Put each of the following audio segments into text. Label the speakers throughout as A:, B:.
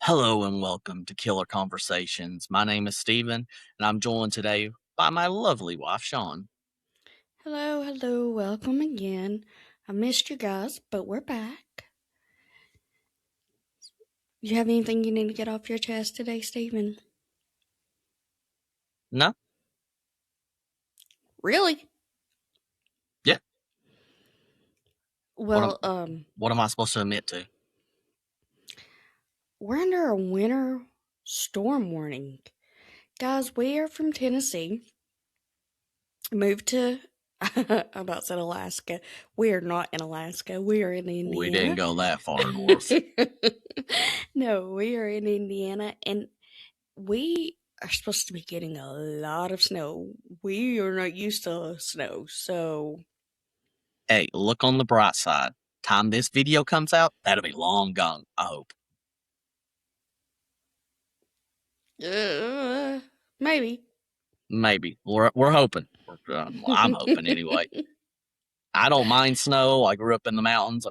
A: Hello and welcome to Killer Conversations. My name is Steven, and I'm joined today by my lovely wife, Sean.
B: Hello, welcome again. I missed you guys, but we're back. You have anything you need to get off your chest today, Stephen?
A: No?
B: Really?
A: Yeah. What am,
B: Well,
A: what am I supposed to admit to?
B: we're under a winter storm warning. Guys, we are from Tennessee. Moved to I about said Alaska. We are not in Alaska. We are in
A: We didn't
B: Indiana.
A: go that far north.
B: No, we are in Indiana and we are supposed to be getting a lot of snow. We are not used to snow, so
A: Hey, look on the bright side. Time this video comes out, that'll be long gone, I hope.
B: uh, maybe.
A: Maybe. We're hoping. I'm hoping anyway. I don't mind snow. I grew up in the mountains.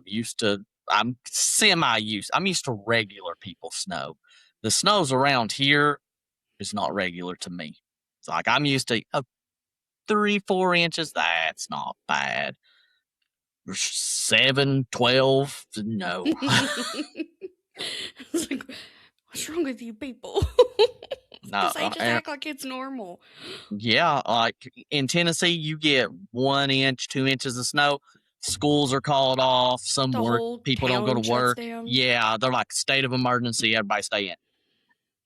A: I'm semi-used. I'm used to regular people snow. The snows around here is not regular to me. It's like I'm used to 3-4 inches. That's not bad. 7, 12, no.
B: It's like, what's wrong with you people?
A: No.
B: Because they just act like it's normal.
A: Yeah, like in Tennessee, you get 1 inch, 2 inches of snow. Schools are called off. Some
B: The
A: work
B: whole
A: people don't go to
B: town shuts
A: work.
B: down.
A: Yeah, they're like state of emergency. Everybody stay in.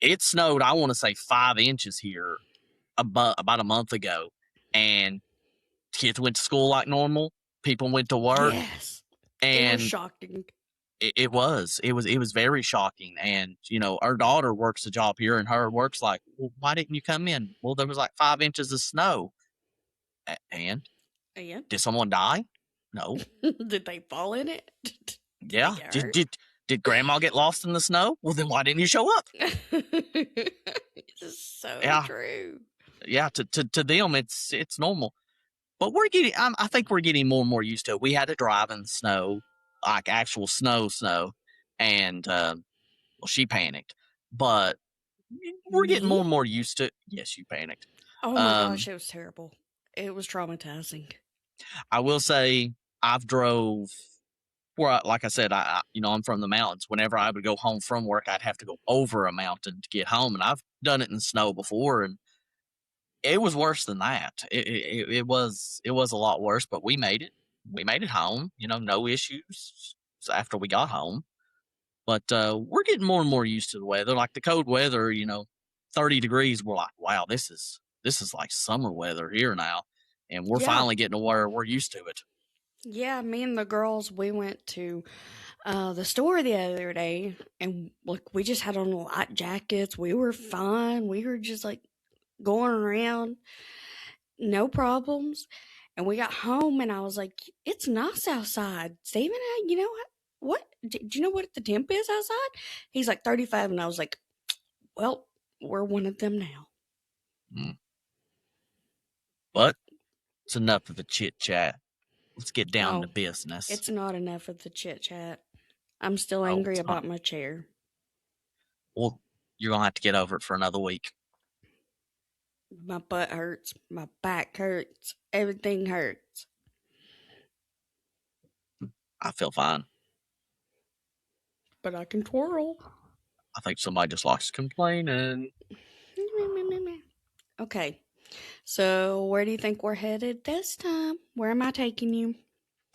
A: It snowed. I want to say 5 inches here about a month ago, and kids went to school like normal. People went to work,
B: Yes. It was
A: and
B: shocking.
A: it was very shocking. And our daughter works a job here, and her work's like, well, why didn't you come in? Well, there was like 5 inches of snow. And
B: And
A: did someone die? No.
B: did they fall in it? Did they
A: Yeah.
B: get
A: Did
B: hurt?
A: did did grandma get lost in the snow? Well, then why didn't you show up?
B: It's so
A: Yeah.
B: true.
A: Yeah. To them, it's normal. But I think we're getting more and more used to it. We had to drive in the snow, like actual snow, and well, she panicked. But we're getting more
B: Me?
A: and more used to it. Yes, you panicked.
B: Oh my gosh,
A: Um,
B: it was terrible. It was traumatizing.
A: I will say I've drove like I said, I'm from the mountains. Whenever I would go home from work, I'd have to go over a mountain to get home, and I've done it in snow before, and it was worse than that. It was a lot worse, but we made it. We made it home. No issues after we got home. But we're getting more and more used to the weather. Like the cold weather, 30 degrees. We're like, wow, this is like summer weather here now, and we're
B: Yeah.
A: finally getting to where we're used to it.
B: Yeah, me and the girls, we went to the store the other day and like we just had on light jackets. We were fine. We were just like going around, no problems. And we got home and I was like, it's nice outside. Steven, you know what? Do you know what the temp is outside? He's like 35. And I was like, well, we're one of them now.
A: Mm. But it's enough of the chit chat. Let's get down to
B: Oh,
A: business.
B: it's not enough of the chit chat. I'm still
A: Oh,
B: angry
A: it's not.
B: about my chair.
A: Well, you're gonna have to get over it for another week.
B: My butt hurts. My back hurts. Everything hurts.
A: I feel fine.
B: But I can twirl.
A: I think somebody just likes complaining.
B: Okay. So, where do you think we're headed this time? Where am I taking you?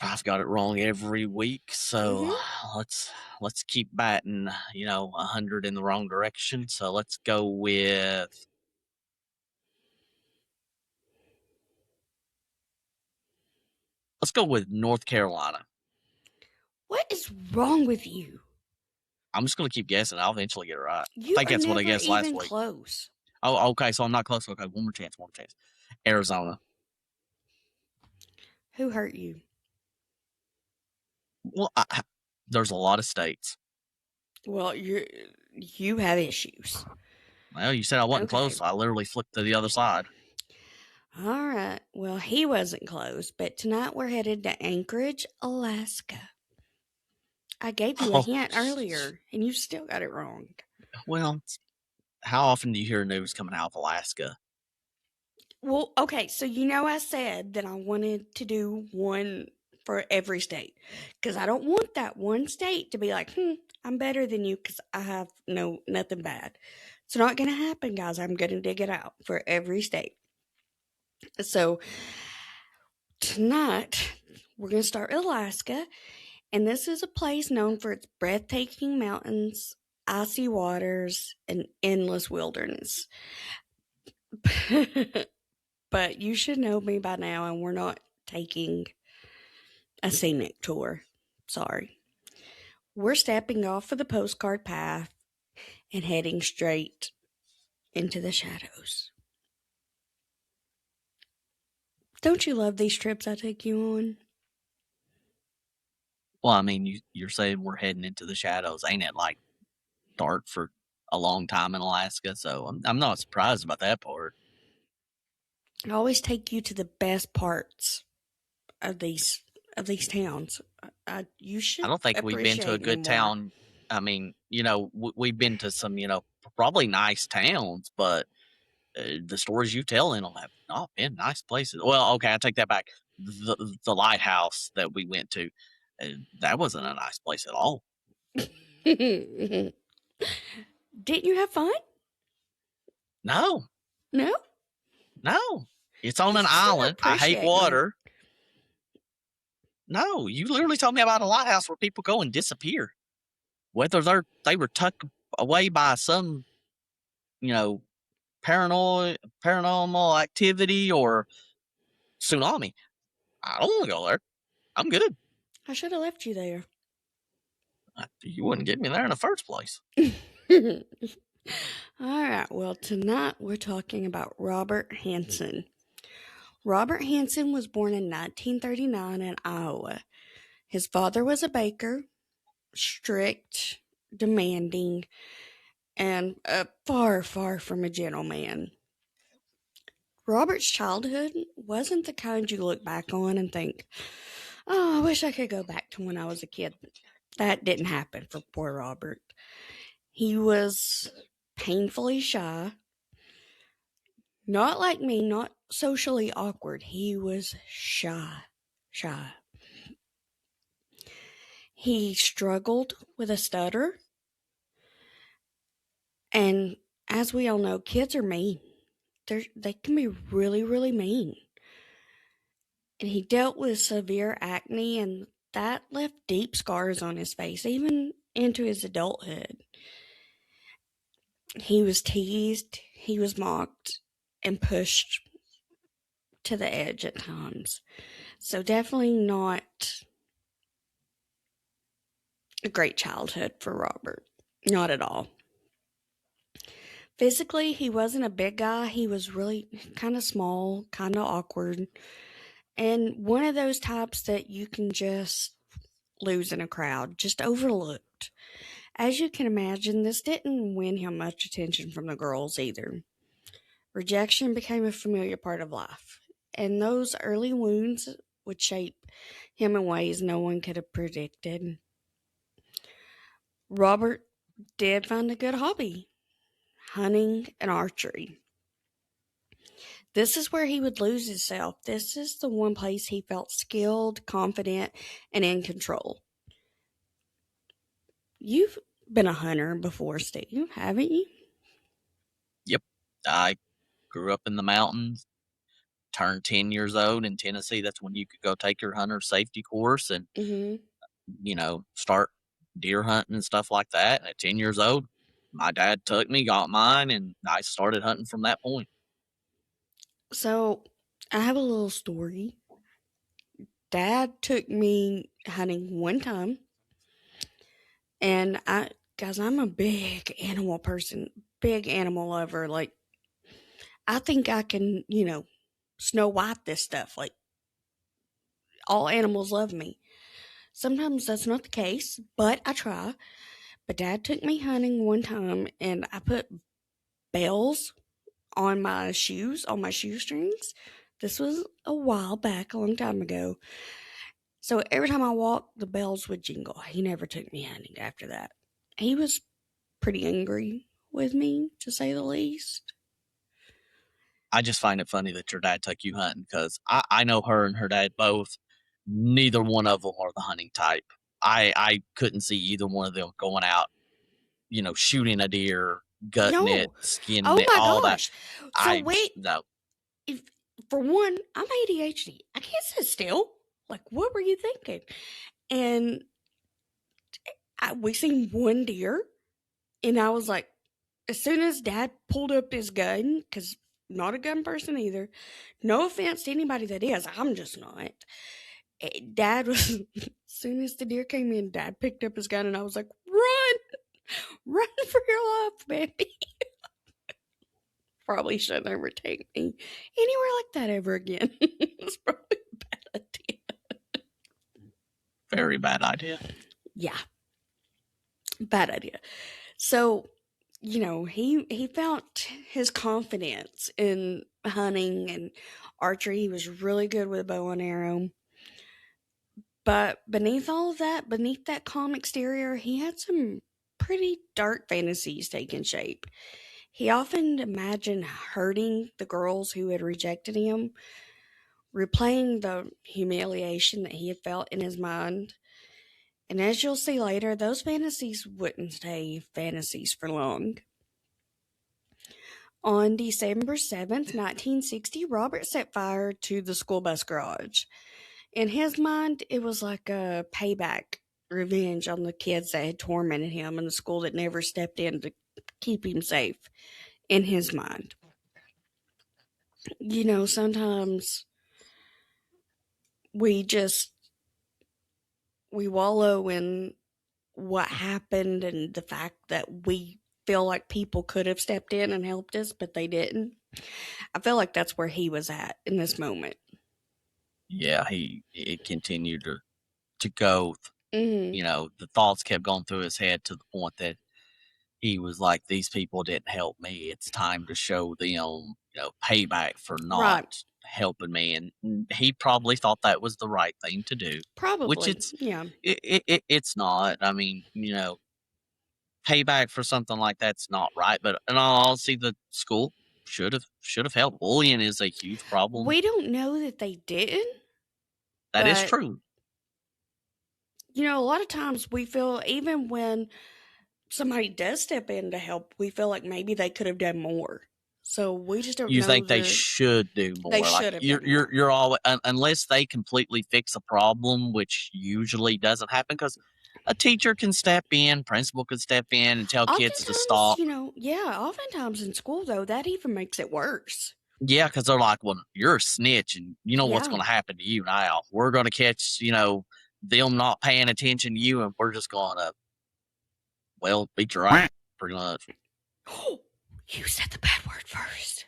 A: I've got it wrong every week, so
B: Mm-hmm.
A: let's keep batting, 100 in the wrong direction. So let's go with North Carolina.
B: What is wrong with you?
A: I'm just gonna keep guessing. I'll eventually get it right. I
B: You
A: think
B: are
A: that's what I
B: never
A: guessed last
B: even
A: week.
B: close.
A: Oh, okay. So I'm not close. Okay, one more chance. One more chance. Arizona.
B: Who hurt you?
A: Well, there's a lot of states.
B: Well, you have issues.
A: Well, you said I wasn't
B: Okay.
A: close. So I literally flipped to the other side.
B: All right. Well, he wasn't close, but tonight we're headed to Anchorage, Alaska. I gave you a
A: Oh,
B: hint earlier, and you still got it wrong.
A: Well, how often do you hear news coming out of Alaska?
B: Well, okay, so you know I said that I wanted to do one for every state because I don't want that one state to be like, I'm better than you because I have nothing bad. It's not going to happen, guys. I'm going to dig it out for every state. So tonight we're going to start with Alaska, and this is a place known for its breathtaking mountains, icy waters, and endless wilderness. But you should know me by now, and we're not taking a scenic tour. Sorry. We're stepping off of the postcard path and heading straight into the shadows. Don't you love these trips I take you on?
A: Well, I mean, you're saying we're heading into the shadows. Ain't it like dark for a long time in Alaska? So I'm not surprised about that part.
B: I always take you to the best parts of these towns. You
A: I
B: should
A: don't think we've been to a
B: appreciate me
A: good
B: more.
A: town. I mean, we've been to some, probably nice towns, but the stories you tell in them have not been nice places. Well, okay, I take that back. The lighthouse that we went to, that wasn't a nice place at all.
B: Didn't you have fun?
A: No,
B: No?
A: no, it's on
B: You
A: an
B: just didn't
A: island. I hate
B: appreciate me.
A: water. No, you literally told me about a lighthouse where people go and disappear, whether they were tucked away by some, you know, paranormal activity or tsunami. I don't want to go there. I'm good.
B: I should have left you there.
A: You wouldn't get me there in the first place.
B: All right, well, tonight we're talking about Robert Hansen. Robert Hansen was born in 1939 in Iowa. His father was a baker, strict, demanding, and far, far from a gentleman. Robert's childhood wasn't the kind you look back on and think, oh, I wish I could go back to when I was a kid. That didn't happen for poor Robert. He was painfully shy. Not like me, not socially awkward. He was shy. Shy. He struggled with a stutter. And as we all know, kids are mean. They can be really, really mean. And he dealt with severe acne, and that left deep scars on his face, even into his adulthood. He was teased, he was mocked, and pushed to the edge at times. So, definitely not a great childhood for Robert. Not at all. Physically, he wasn't a big guy. He was really kind of small, kind of awkward, and one of those types that you can just lose in a crowd, just overlooked. As you can imagine, this didn't win him much attention from the girls either. Rejection became a familiar part of life, and those early wounds would shape him in ways no one could have predicted. Robert did find a good hobby: hunting and archery. This is where he would lose himself. This is the one place he felt skilled, confident, and in control. You've been a hunter before, Steve, haven't you?
A: Yep. I grew up in the mountains, turned 10 years old in Tennessee. That's when you could go take your hunter safety course and,
B: Mm-hmm.
A: start deer hunting and stuff like that. At 10 years old, my dad took me, got mine, and I started hunting from that point.
B: So, I have a little story. Dad took me hunting one time, and guys, I'm a big animal person, big animal lover. Like, I think I can, Snow White this stuff. Like, all animals love me. Sometimes that's not the case, but I try. But Dad took me hunting one time, and I put bells on my shoes, on my shoestrings. This was a while back, a long time ago. So every time I walked, the bells would jingle. He never took me hunting after that. He was pretty angry. with me, to say the least.
A: I just find it funny that your dad took you hunting because I know her and her dad both. Neither one of them are the hunting type. I couldn't see either one of them going out, shooting a deer, gutting it,
B: No.
A: skinning
B: Oh
A: it,
B: my
A: all that.
B: gosh. So wait,
A: No.
B: if for one, I'm ADHD. I can't sit still. Like, what were you thinking? And we seen one deer, and I was like, as soon as Dad pulled up his gun, because not a gun person either. No offense to anybody that is, I'm just not. Dad was, as soon as the deer came in, Dad picked up his gun, and I was like, run, run for your life, baby. Probably shouldn't overtake me anywhere like that ever again. It's probably a bad idea.
A: Very bad idea.
B: Yeah, bad idea. So, he found his confidence in hunting and archery. He was really good with a bow and arrow. But beneath all of that, beneath that calm exterior, he had some pretty dark fantasies taking shape. He often imagined hurting the girls who had rejected him, replaying the humiliation that he had felt in his mind. And as you'll see later, those fantasies wouldn't stay fantasies for long. On December 7th, 1960, Robert set fire to the school bus garage. In his mind, it was like a payback, revenge on the kids that had tormented him and the school that never stepped in to keep him safe, in his mind. Sometimes we just, we wallow in what happened and the fact that we feel like people could have stepped in and helped us, but they didn't. I feel like that's where he was at in this moment.
A: Yeah, it continued to go.
B: Mm-hmm.
A: The thoughts kept going through his head to the point that he was like, these people didn't help me. It's time to show them, payback for not
B: Right.
A: helping me. And he probably thought that was the right thing to do, which
B: Probably. Yeah.
A: it's not. I mean, payback for something like that's not right. But in all honesty, the school should have helped. Bullying is a huge problem.
B: We don't know that they didn't,
A: That is
B: but
A: true.
B: a lot of times we feel, even when somebody does step in to help, we feel like maybe they could have done more. So we just don't
A: You
B: know
A: think they should do
B: they
A: more? Like
B: should have done more.
A: you're all unless they completely fix a problem, which usually doesn't happen because a teacher can step in, principal can step in, and tell kids to
B: Oftentimes,
A: stop.
B: oftentimes in school though, that even makes it worse.
A: Yeah, because they're like, well, you're a snitch, and you know what's
B: Yeah.
A: going to happen to you now. We're going to catch them not paying attention to you, and we're just going to beat your ass pretty much.
B: You said the bad word first.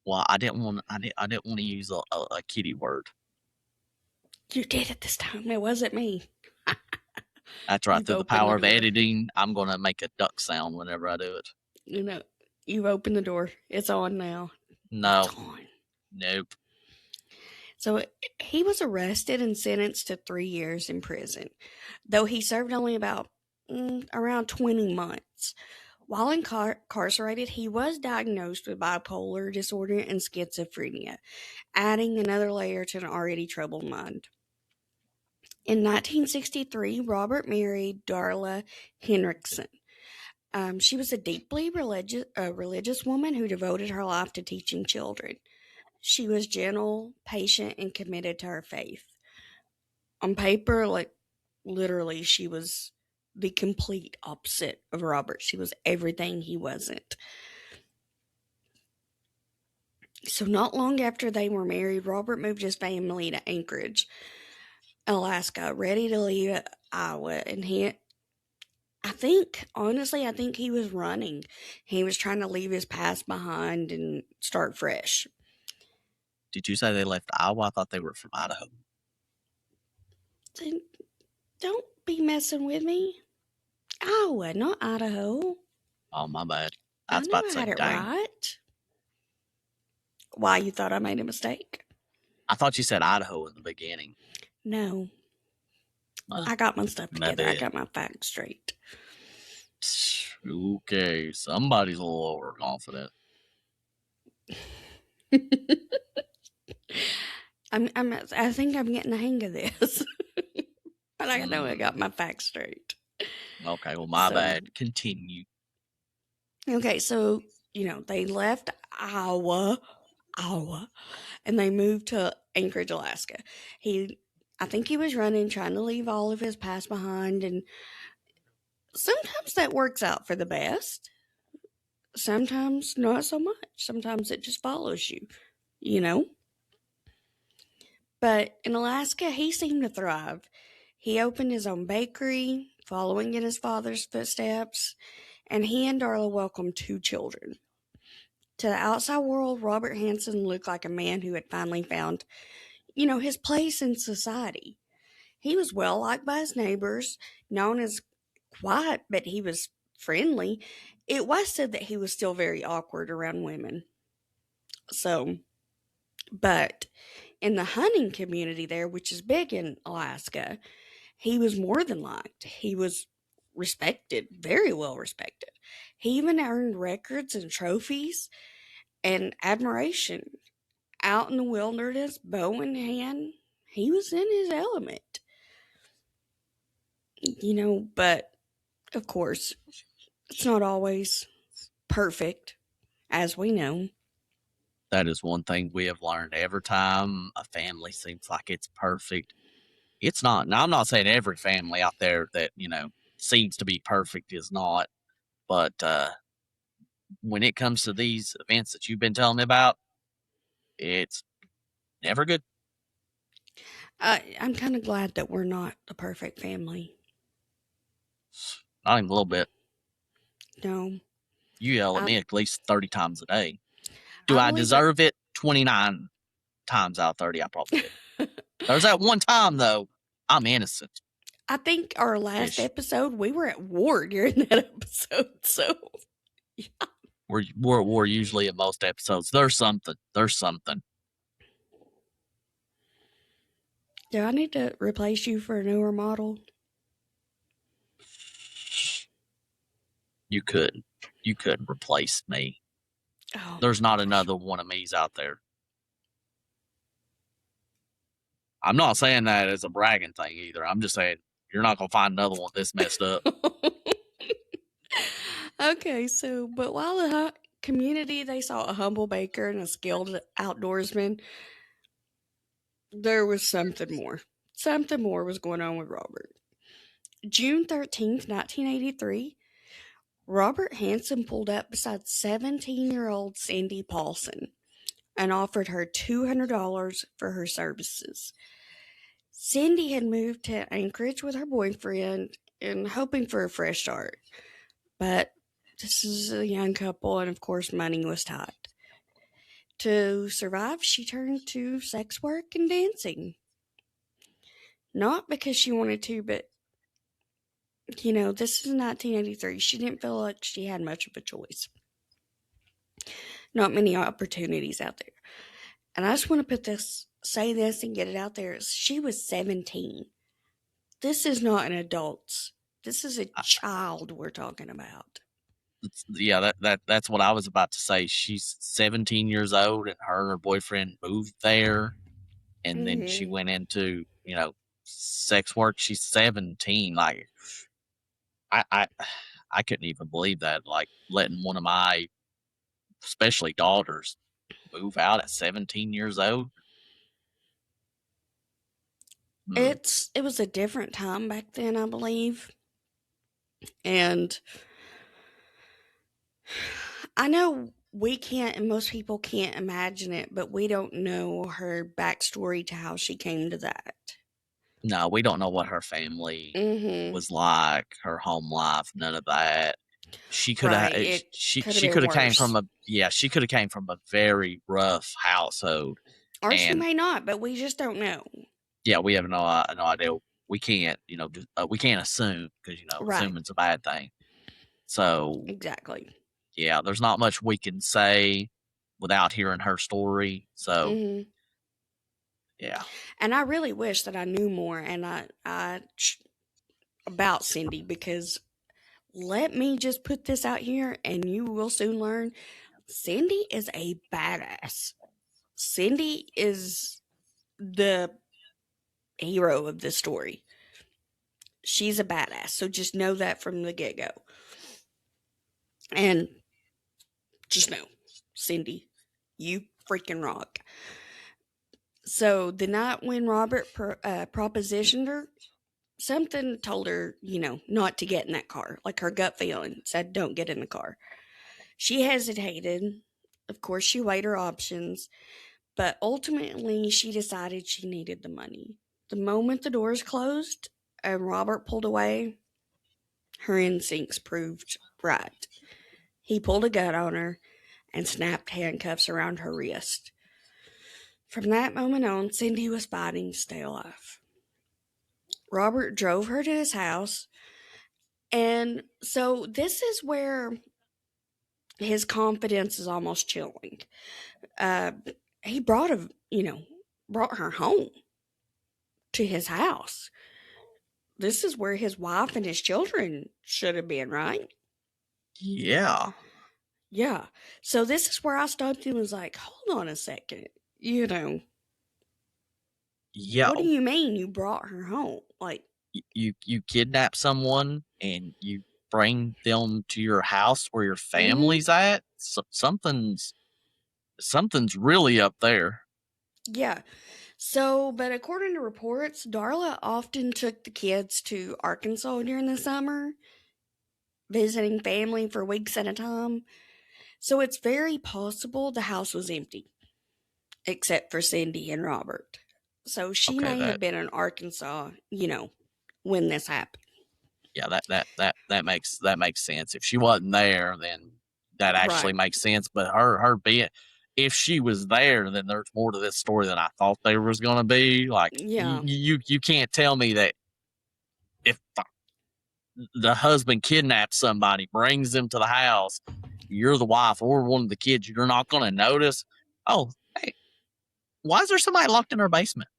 A: Well, I didn't want to use a kitty word.
B: You did it this time. It wasn't me.
A: That's right.
B: You've
A: Through the
B: opened the
A: power of
B: door.
A: editing, I'm going to make a duck sound whenever I do it.
B: You've opened the door. It's on now.
A: No.
B: It's on.
A: Nope.
B: So he was arrested and sentenced to 3 years in prison, though he served only about around 20 months. While incarcerated, he was diagnosed with bipolar disorder and schizophrenia, adding another layer to an already troubled mind. In 1963, Robert married Darla Henriksen. She was a deeply religious woman who devoted her life to teaching children. She was gentle, patient, and committed to her faith. On paper, like literally, she was the complete opposite of Robert. She was everything he wasn't. So, not long after they were married, Robert moved his family to Anchorage, Alaska, ready to leave Iowa. And honestly, I think he was running. He was trying to leave his past behind and start fresh.
A: Did you say they left Iowa? I thought they were from Idaho.
B: Don't be messing with me. Iowa, not Idaho.
A: Oh, my bad. I
B: I
A: was
B: knew
A: about to
B: I
A: say,
B: had it
A: dang.
B: right. Why, you thought I made a mistake?
A: I thought you said Idaho in the beginning.
B: No. I got my stuff together. I got my facts straight.
A: Okay, somebody's a little overconfident.
B: I think I'm getting the hang of this. But I know I got
A: Mm,
B: my facts straight.
A: okay, well, my
B: So,
A: bad. Continue.
B: okay, so, they left Iowa, and they moved to Anchorage, Alaska. I think he was running, trying to leave all of his past behind, and sometimes that works out for the best. Sometimes not so much. Sometimes it just follows you, you know? But in Alaska, he seemed to thrive. He opened his own bakery, following in his father's footsteps, and he and Darla welcomed 2 children. To the outside world, Robert Hansen looked like a man who had finally found, his place in society. He was well liked by his neighbors, known as quiet, but he was friendly. It was said that he was still very awkward around women. So, but in the hunting community there, which is big in Alaska, he was more than liked. He was respected, very well respected. He even earned records and trophies and admiration. Out in the wilderness, bow in hand, he was in his element. But of course, it's not always perfect, as we know.
A: That is one thing we have learned. Every time a family seems like it's perfect, it's not. Now, I'm not saying every family out there that, seems to be perfect is not, but when it comes to these events that you've been telling me about, it's never good.
B: I'm kind of glad that we're not the perfect family.
A: Not even a little bit.
B: No,
A: You yell at
B: I
A: me at least 30 times a day. Do
B: I
A: I
B: believe it.
A: deserve it? 29 times out of 30, I probably do. There's that one time, though, I'm innocent
B: I think our last
A: ish.
B: episode, we were at war during that episode. So,
A: We're at war usually in most episodes. There's something. There's something.
B: do I need to replace you for a newer model?
A: You couldn't. You couldn't replace me.
B: Oh my
A: There's not
B: gosh.
A: another one of me's out there. I'm not saying that as a bragging thing either. I'm just saying you're not gonna find another one this messed up.
B: Okay, so, but while the community, they saw a humble baker and a skilled outdoorsman, there was something more. Something more was going on with Robert. June 13th, 1983, Robert Hansen pulled up beside 17-year-old Sandy Paulson and offered her $200 for her services. Cindy had moved to Anchorage with her boyfriend and hoping for a fresh start. But this is a young couple, and of course, money was tight. To survive, she turned to sex work and dancing. Not because she wanted to, but this is 1983. She didn't feel like she had much of a choice. Not many opportunities out there. And I just want to say this and get it out there. She was 17. This is not an adult. This is a child we're talking about.
A: Yeah, that's what I was about to say. She's 17 years old, and her boyfriend moved there, and then she
B: Mm-hmm.
A: went into sex work. She's 17. Like I I I couldn't even believe that. Like letting one of my especially daughters move out at 17 years old. Hmm.
B: It was a different time back then, I believe. And I know we can't, and most people can't imagine it, but we don't know her backstory to how she came to that.
A: No, we don't know what her family
B: Mm-hmm.
A: was like, her home life, none of that. She could have
B: Right. It could have
A: she
B: been
A: could have came
B: worse.
A: from she could have came from a very rough household,
B: Or she
A: and
B: may not, but we just don't know.
A: yeah, we have no idea. We can't we can't assume because
B: Right.
A: assuming's a bad thing. So
B: Exactly.
A: yeah, there's not much we can say without hearing her story. So
B: Mm-hmm.
A: yeah,
B: And I really wish that I knew more and about Cindy because let me just put this out here and you will soon learn Cindy is a badass. Cindy is the hero of this story. She's a badass. So just know that from the get go. And just know, Cindy, you freaking rock. So the night when Robert propositioned her, something told her, not to get in that car. Like her gut feeling said, don't get in the car. She hesitated. Of course, she weighed her options, but ultimately she decided she needed the money. The moment the doors closed and Robert pulled away, her instincts proved right. He pulled a gun on her and snapped handcuffs around her wrist. From that moment on, Cindy was fighting to stay alive. Robert drove her to his house, and so this is where his confidence is almost chilling. Uh, he brought her home to his house. This is where his wife and his children should have been, right?
A: Yeah.
B: Yeah. So this is where I stopped and was like, hold on a second.
A: Yeah.
B: What do you mean you brought her home? Like,
A: You kidnap someone and you bring them to your house where your
B: mm-hmm.
A: family's at. Something's really up there.
B: Yeah. So, but according to reports, Darla often took the kids to Arkansas during the summer, visiting family for weeks at a time. So it's very possible the house was empty, except for Cindy and Robert. So she
A: Okay,
B: may have been in Arkansas, when this happened.
A: yeah, that makes sense. If she wasn't there, then that actually
B: Right.
A: makes sense. But her being, if she was there, then there's more to this story than I thought there was going to be. Like
B: Yeah.
A: you can't tell me that if the husband kidnaps somebody, brings them to the house, you're the wife or one of the kids, you're not going to notice. Oh, hey, why is there somebody locked in her basement?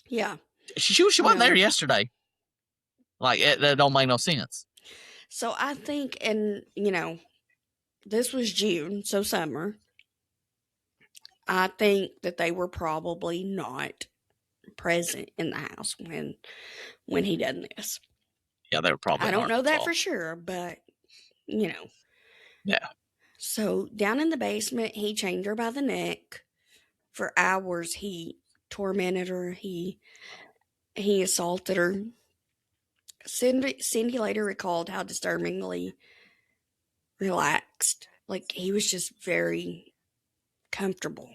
B: Yeah.
A: She wasn't there yesterday. Like that don't make no sense.
B: So I think, and this was June, so summer. I think that they were probably not present in the house when he done this.
A: Yeah, they were probably.
B: I don't know that for sure, but
A: Yeah.
B: So down in the basement, he chained her by the neck. For hours, he tormented her. He assaulted her. Cindy later recalled how disturbingly relaxed, like he was just very comfortable.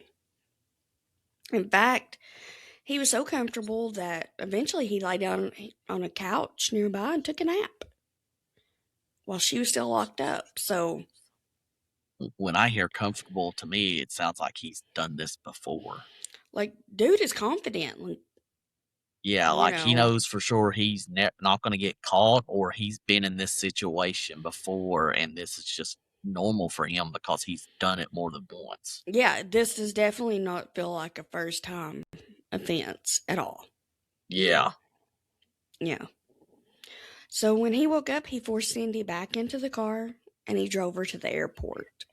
B: In fact, he was so comfortable that eventually he lay down on a couch nearby and took a nap while she was still locked up. So
A: when I hear comfortable, to me, it sounds like he's done this before.
B: like, dude is confident. Like,
A: yeah, like he knows for sure he's not going to get caught, or he's been in this situation before, and this is just normal for him because he's done it more than once.
B: Yeah, this does definitely not feel like a first time offense at all.
A: Yeah.
B: Yeah. So when he woke up, he forced Cindy back into the car and he drove her to the airport.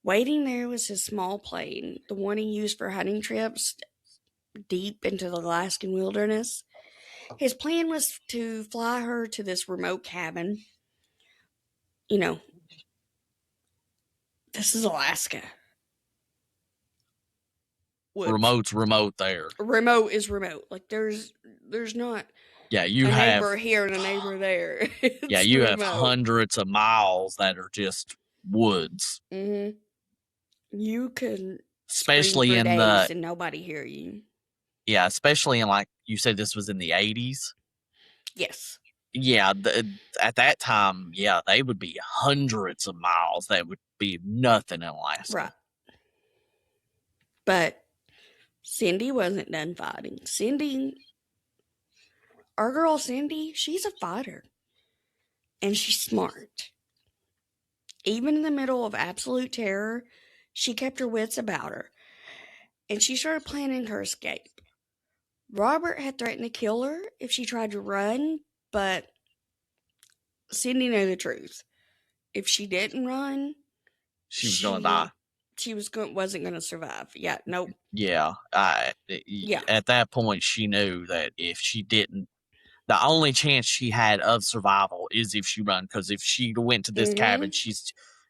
B: Waiting there was his small plane, the one he used for hunting trips deep into the Alaskan wilderness. His plan was to fly her to this remote cabin. This is Alaska.
A: Woods. Remote's remote there.
B: Remote is remote. Like there's not
A: you
B: a
A: have
B: neighbor here and a neighbor there.
A: You have hundreds of miles that are just woods.
B: Mm-hmm. You can
A: especially
B: for
A: in
B: days and nobody hear you.
A: Yeah, especially in, like you said, this was in the 80s.
B: Yes.
A: Yeah, at that time, yeah, they would be hundreds of miles. That would be nothing in Alaska.
B: Right. But Cindy wasn't done fighting. Our girl Cindy, she's a fighter. And she's smart. Even in the middle of absolute terror, she kept her wits about her. And she started planning her escape. Robert had threatened to kill her if she tried to run, but Cindy knew the truth. If she didn't run,
A: She was gonna die.
B: she wasn't gonna survive. Yeah, nope.
A: Yeah,
B: Yeah.
A: at that point, she knew that if she didn't, the only chance she had of survival is if she run. Because if she went to this cabin,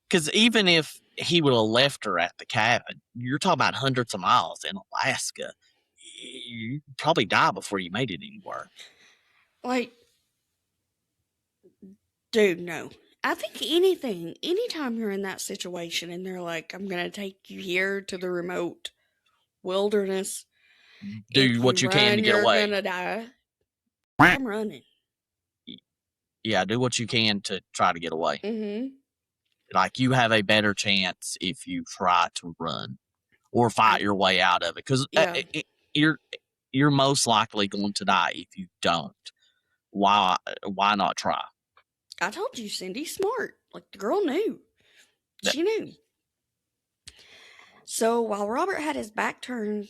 A: because even if he would have left her at the cabin, you're talking about hundreds of miles in Alaska. You'd probably die before you made it anywhere.
B: Like, dude, no. I think anytime you're in that situation and they're like, I'm going to take you here to the remote wilderness.
A: Do
B: If you
A: what you can to
B: run,
A: get
B: you're
A: away.
B: going to die. I'm running.
A: Yeah, do what you can to try to get away.
B: Mm-hmm.
A: Like, you have a better chance if you try to run or fight your way out of it. Because
B: Yeah.
A: you're most likely going to die if you don't. Why not try?
B: I told you, Cindy's smart. Like, the girl knew. She knew. So while Robert had his back turned,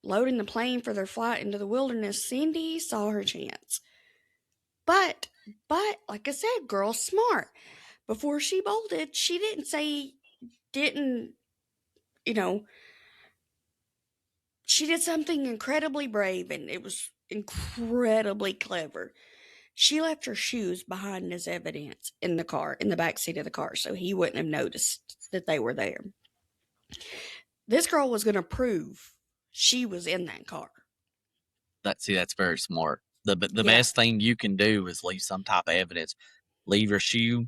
B: loading the plane for their flight into the wilderness, Cindy saw her chance. But, like I said, girl's smart. Before she bolted, she didn't, you know, she did something incredibly brave, and it was incredibly clever. She left her shoes behind as evidence in the car, in the back seat of the car, so he wouldn't have noticed that they were there. This girl was going to prove she was in that car.
A: That's very smart. The best thing you can do is leave some type of evidence. Leave your shoe.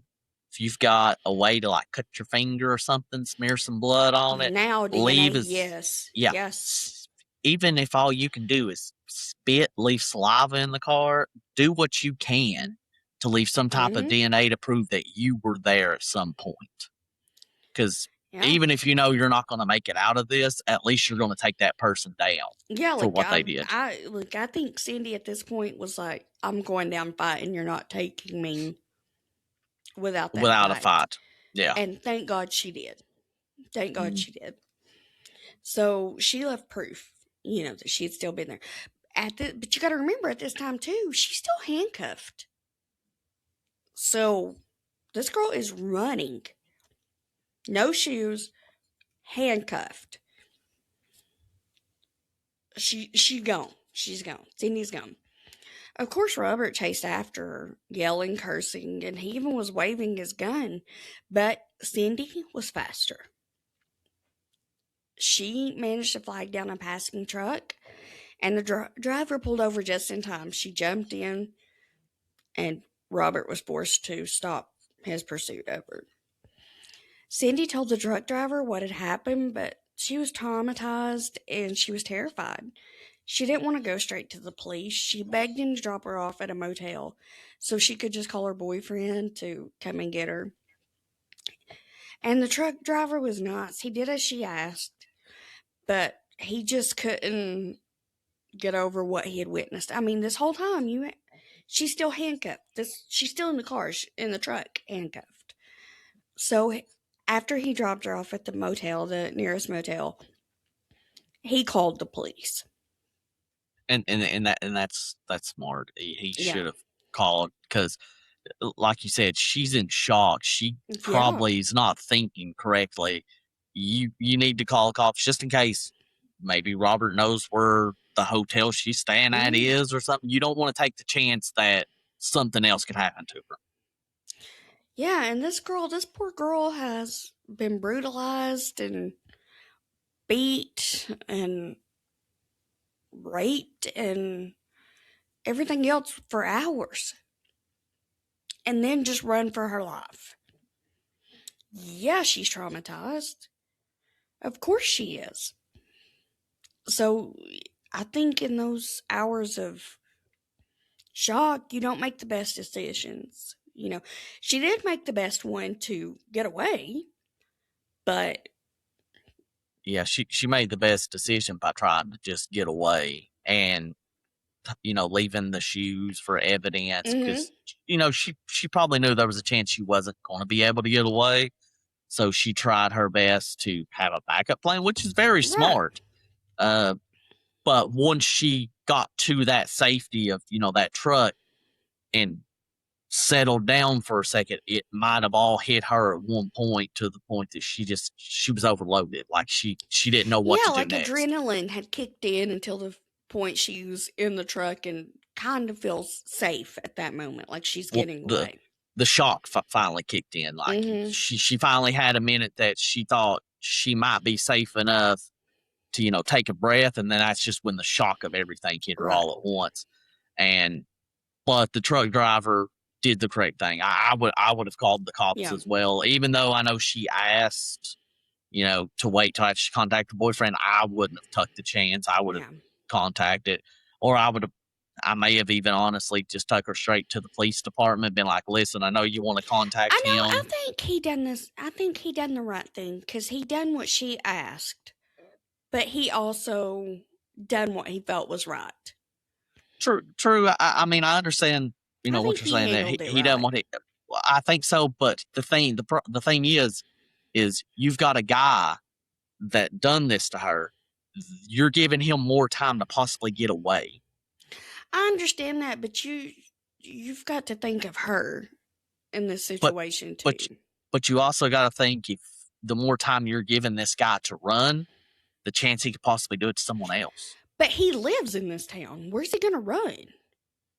A: If you've got a way to like cut your finger or something, smear some blood on it.
B: Now DNA, yes.
A: Yeah.
B: Yes.
A: Even if all you can do is spit, leave saliva in the car, do what you can to leave some type of DNA to prove that you were there at some point. Because even if you know you're not going to make it out of this, at least you're going to take that person down for what they did.
B: I think Cindy at this point was like, I'm going down fighting. You're not taking me without
A: a fight. Yeah.
B: And thank God she did. Thank God she did. So she left proof, that she had still been there. But you got to remember at this time too, she's still handcuffed. So this girl is running. No shoes, handcuffed. She's gone. She's gone. Cindy's gone. Of course, Robert chased after her, yelling, cursing, and he even was waving his gun. But Cindy was faster. She managed to flag down a passing truck, and the driver pulled over just in time. She jumped in, and Robert was forced to stop his pursuit of her. Cindy told the truck driver what had happened, but she was traumatized and she was terrified. She didn't want to go straight to the police. She begged him to drop her off at a motel so she could just call her boyfriend to come and get her. And the truck driver was nice. He did as she asked, but he just couldn't get over what he had witnessed. I mean, this whole time, she's still handcuffed. She's still in the car, in the truck, handcuffed. So after he dropped her off at the motel, the nearest motel, he called the police.
A: And that's smart. He should have called, because, like you said, she's in shock. She probably is not thinking correctly. You need to call cops just in case. Maybe Robert knows where the hotel she's staying at is or something. You don't want to take the chance that something else could happen to her.
B: Yeah, and this poor girl has been brutalized and beat and raped and everything else for hours. And then just run for her life. Yeah, she's traumatized. Of course she is. So I think in those hours of shock, you don't make the best decisions. She did make the best one to get away, but
A: yeah, she made the best decision by trying to just get away and, leaving the shoes for evidence, because, she probably knew there was a chance she wasn't going to be able to get away. So she tried her best to have a backup plan, which is very smart. But once she got to that safety of, that truck and settled down for a second, it might have all hit her at one point to the point that she was overloaded. Like she didn't know what
B: Yeah,
A: to do
B: like
A: next.
B: adrenaline had kicked in until the point she was in the truck and kind of feels safe at that moment, like she's
A: Well,
B: getting away.
A: the shock finally kicked in. Like
B: Mm-hmm.
A: she finally had a minute that she thought she might be safe enough to take a breath, and then that's just when the shock of everything hit her
B: Right.
A: all at once. And but the truck driver did the correct thing. I would have called the cops
B: Yeah.
A: as well, even though I know she asked to wait till after she contacted her boyfriend. I wouldn't have tucked the chance. I would have
B: Yeah.
A: contacted, or I may have even honestly just took her straight to the police department, been like, listen, I know you want to contact
B: I know. I
A: him.
B: think he done this. I think he done the right thing because he done what she asked, but he also done what he felt was right.
A: True. I mean, I understand,
B: I
A: what
B: think
A: you're
B: he
A: saying, that
B: handled it
A: he doesn't
B: right.
A: want to. Well, I think so, but the thing is you've got a guy that done this to her. You're giving him more time to possibly get away.
B: I understand that, but you've got to think of her in this
A: But
B: situation
A: but
B: too.
A: but you also got to think, if the more time you're giving this guy to run, the chance he could possibly do it to someone else.
B: But he lives in this town. Where's he gonna run?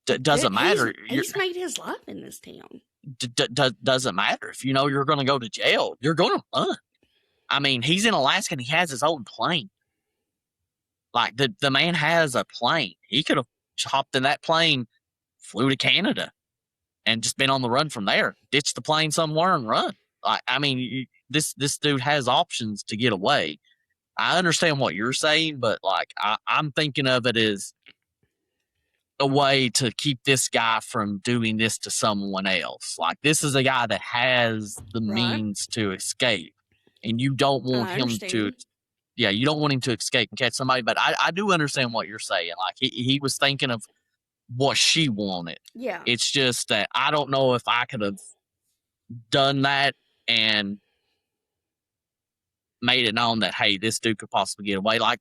A: Doesn't matter.
B: He's made his life in this town.
A: Doesn't matter if you're going to go to jail. You're going to run. I mean, he's in Alaska and he has his own plane. Like the man has a plane. He could have hopped in that plane, flew to Canada, and just been on the run from there. Ditch the plane somewhere and run. Like, I mean, this dude has options to get away. I understand what you're saying, but like I'm thinking of it as a way to keep this guy from doing this to someone else. Like, this is a guy that has the
B: Right.
A: means to escape, and you don't want
B: I
A: him to.
B: understand.
A: Yeah, you don't want him to escape and catch somebody. But I do understand what you're saying. Like, he was thinking of what she wanted.
B: Yeah.
A: It's just that I don't know if I could have done that and made it known that, hey, this dude could possibly get away. Like,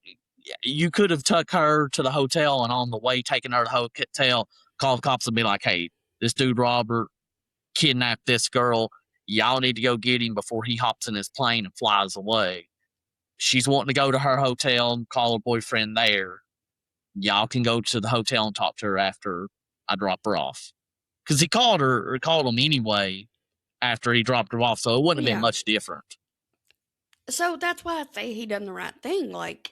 A: you could have took her to the hotel, and on the way taking her to the hotel, call the cops and be like, hey, this dude Robert kidnapped this girl. Y'all need to go get him before he hops in his plane and flies away. She's wanting to go to her hotel and call her boyfriend there. Y'all can go to the hotel and talk to her after I drop her off. Because he called him anyway after he dropped her off, so it wouldn't have been
B: Yeah.
A: much different.
B: So that's why I say he done the right thing. Like,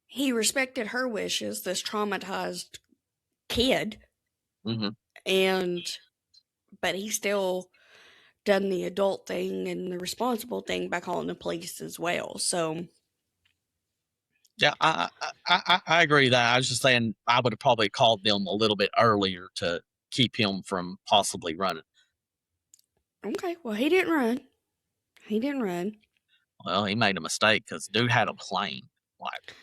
B: he respected her wishes, this traumatized kid,
A: Mm-hmm.
B: but he still done the adult thing and the responsible thing by calling the police as well. So
A: Yeah, I agree with that. I was just saying I would have probably called them a little bit earlier to keep him from possibly running.
B: okay, well, he didn't run. He didn't run.
A: Well, he made a mistake because dude had a plane. Like,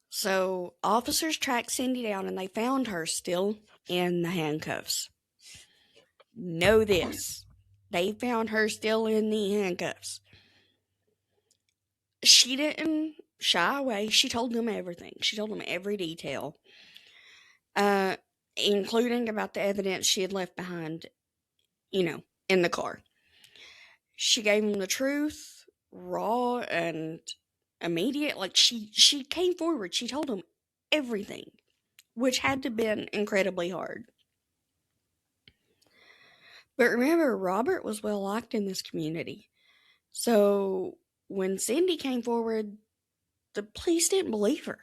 B: So officers tracked Cindy down and they found her still in the handcuffs. Know this. They found her still in the handcuffs. She didn't shy away. She told them everything. She told them every detail, including about the evidence she had left behind, in the car. She gave them the truth, raw and immediate. Like, she came forward. She told them everything, which had to have been incredibly hard. But remember, Robert was well liked in this community. So when Cindy came forward, the police didn't believe her.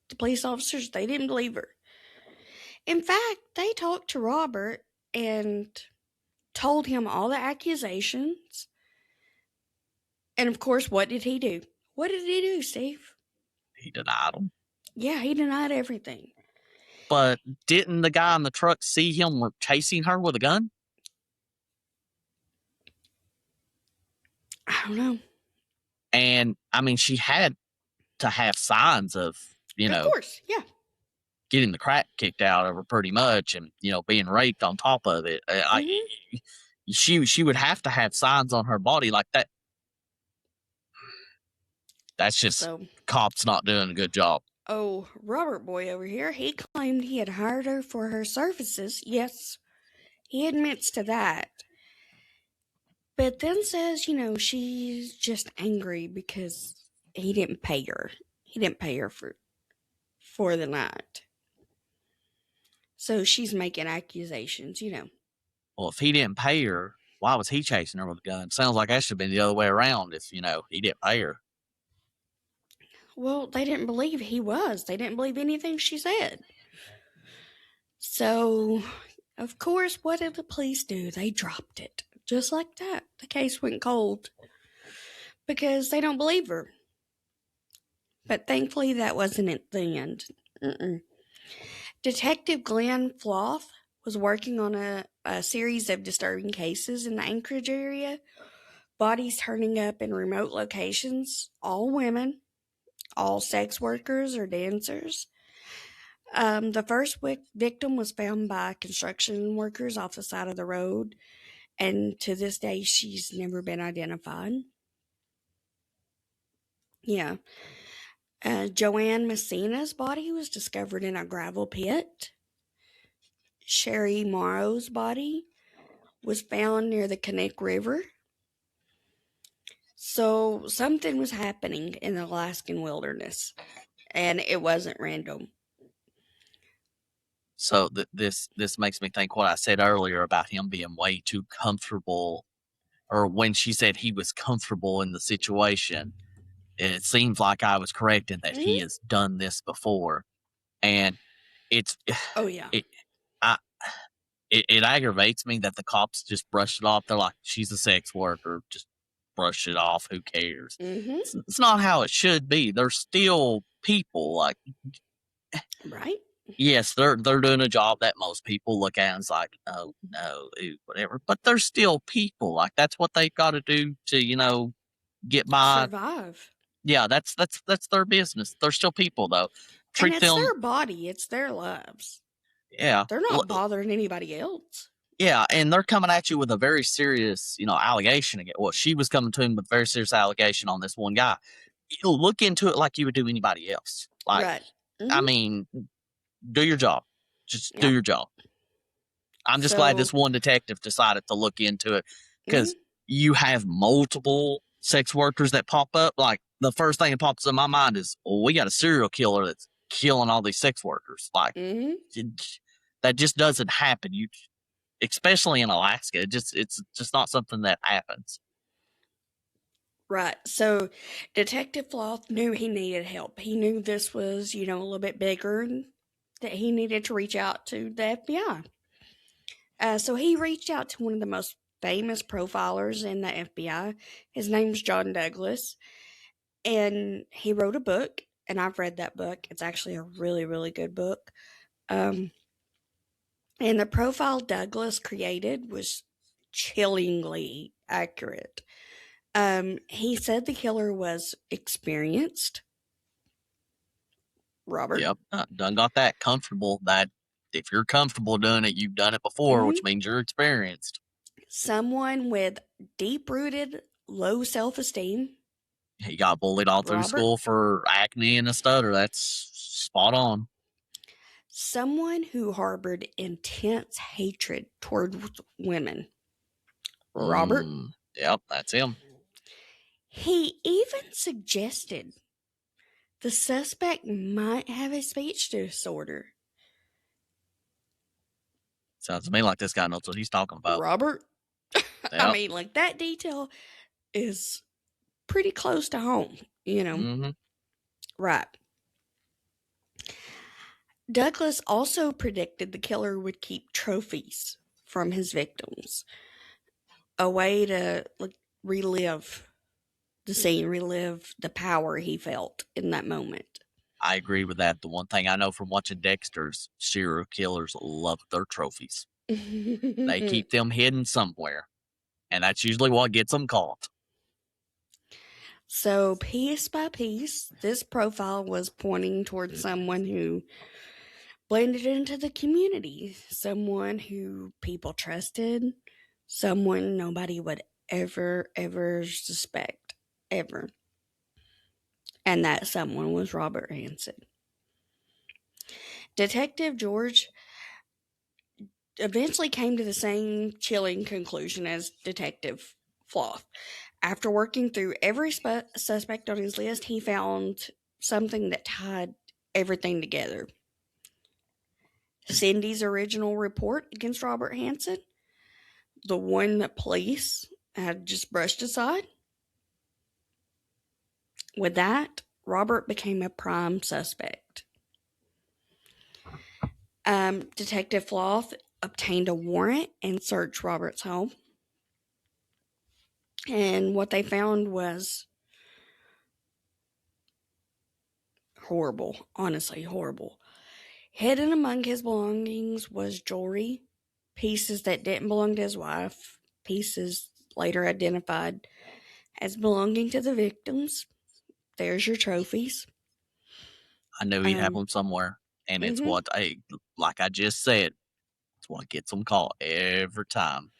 B: The police officers, they didn't believe her. In fact, they talked to Robert and told him all the accusations. And of course, what did he do? What did he do, Steve?
A: he denied them.
B: Yeah, he denied everything.
A: But didn't the guy in the truck see him chasing her with a gun?
B: I don't know.
A: And I mean, she had to have signs of,
B: Of course, yeah.
A: getting the crap kicked out of her pretty much, and being raped on top of it. She would have to have signs on her body like that. That's just cops not doing a good job.
B: Oh, Robert boy over here, he claimed he had hired her for her services. Yes, He admits to that. But then says, she's just angry because he didn't pay her. He didn't pay her for the night. So she's making accusations.
A: Well, if he didn't pay her, why was he chasing her with a gun? Sounds like that should have been the other way around if, he didn't pay her.
B: Well, they didn't believe he was. They didn't believe anything she said. So, of course, what did the police do? They dropped it. Just like that. The case went cold. Because they don't believe her. But thankfully, that wasn't at the end. Detective Glenn Floth was working on a series of disturbing cases in the Anchorage area. Bodies turning up in remote locations, all women, all sex workers or dancers. The first victim was found by construction workers off the side of the road, and to this day, she's never been identified. Yeah. Joanne Messina's body was discovered in a gravel pit. Sherry Morrow's body was found near the Connect River. So something was happening in the Alaskan wilderness, and it wasn't random.
A: So this makes me think what I said earlier about him being way too comfortable, or when she said he was comfortable in the situation. It seems like I was correct in that he has done this before, and it's
B: Oh yeah.
A: It aggravates me that the cops just brush it off. They're like, she's a sex worker, just brush it off. Who cares? It's not how it should be. They're still people. Like,
B: right?
A: Yes, they're doing a job that most people look at and it's like, oh no, ew, whatever. But they're still people. Like that's what they've got to do to get by.
B: Survive.
A: Yeah, that's their business. They're still people though.
B: And
A: Treat
B: it's
A: them.
B: their body. It's their lives.
A: Yeah,
B: They're not bothering anybody else.
A: Yeah, and they're coming at you with a very serious, allegation again. Well, she was coming to him with a very serious allegation on this one guy. You'll look into it like you would do anybody else. Like,
B: right.
A: I mean, do your job. Just do your job. I'm just glad this one detective decided to look into it because you have multiple sex workers that pop up. Like, the first thing that pops in my mind is, well, we got a serial killer that's killing all these sex workers. Like, that just doesn't happen. Especially in Alaska, it's just not something that happens.
B: Right. So Detective Floth knew he needed help. He knew this was, a little bit bigger and that he needed to reach out to the FBI. So he reached out to one of the most famous profilers in the FBI. His name's John Douglas. And he wrote a book, and I've read that book. It's actually a really, really good book. And the profile Douglas created was chillingly accurate. He said the killer was experienced. Robert?
A: Yep, done got that comfortable. That if you're comfortable doing it, you've done it before, which means you're experienced.
B: Someone with deep-rooted low self-esteem.
A: He got bullied all through school for acne and a stutter. That's spot on.
B: Someone who harbored intense hatred toward women. Robert?
A: Yep, that's him.
B: He even suggested the suspect might have a speech disorder.
A: Sounds to me like this guy knows what he's talking about.
B: Robert? Yep. I mean, like, that detail is pretty close to home, Right. Douglas also predicted the killer would keep trophies from his victims. A way to relive the scene, relive the power he felt in that moment.
A: I agree with that. The one thing I know from watching Dexter's, serial killers love their trophies. They keep them hidden somewhere, and that's usually what gets them caught.
B: So, piece by piece, this profile was pointing towards someone who blended into the community, someone who people trusted, someone nobody would ever suspect, ever. And that someone was Robert Hansen. Detective George eventually came to the same chilling conclusion as Detective Floth. After working through every suspect on his list, he found something that tied everything together. Cindy's original report against Robert Hansen, the one that police had just brushed aside. With that, Robert became a prime suspect. Detective Floth obtained a warrant and searched Robert's home. And what they found was horrible, honestly, horrible. Hidden among his belongings was jewelry, pieces that didn't belong to his wife, pieces later identified as belonging to the victims. There's your trophies.
A: I knew he'd have them somewhere, and it's what like I just said, it's what gets them caught every time.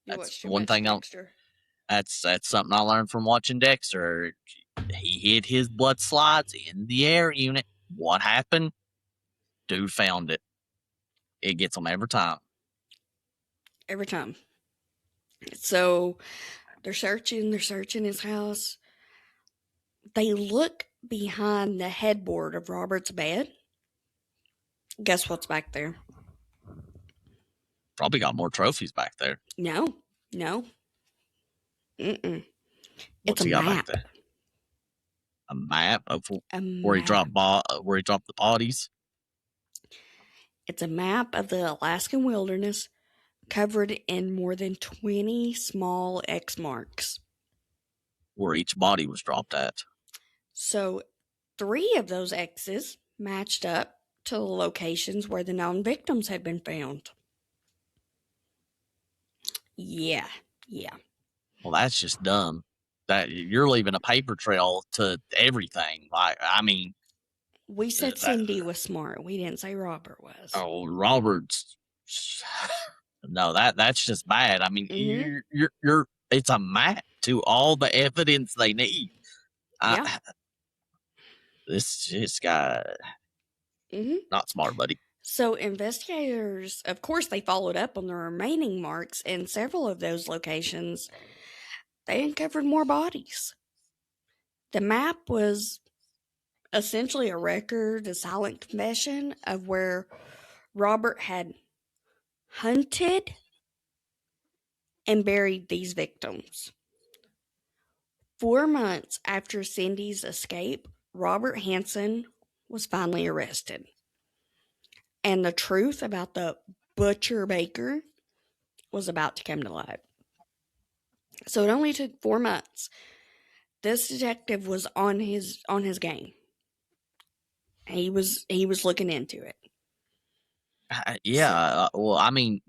B: You
A: That's
B: watch too
A: one
B: much
A: thing.
B: Dexter.
A: That's something I learned from watching Dexter. He hid his blood slides in the air unit. What happened? Dude found it. It gets them every time.
B: Every time. So they're searching his house. They look behind the headboard of Robert's bed. Guess what's back there?
A: Probably got more trophies back there.
B: No. Mm-mm.
A: What's he got back there? A map of where he dropped the bodies.
B: It's a map of the Alaskan wilderness covered in more than 20 small X marks.
A: Where each body was dropped at.
B: So 3 of those X's matched up to the locations where the known victims had been found. Yeah.
A: Well, that's just dumb. That you're leaving a paper trail to everything.
B: We said Cindy was smart. We didn't say Robert was.
A: Oh, Robert's. No, that's just bad. I mean, you're. It's a map to all the evidence they need. This guy, not smart, buddy.
B: So investigators, of course, they followed up on the remaining marks in several of those locations. They uncovered more bodies. The map was essentially a record, a silent confession of where Robert had hunted and buried these victims. 4 months after Cindy's escape, Robert Hansen was finally arrested. And the truth about the butcher baker was about to come to light. So it only took 4 months. This detective was on his game. He was looking into it.
A: Well, I mean,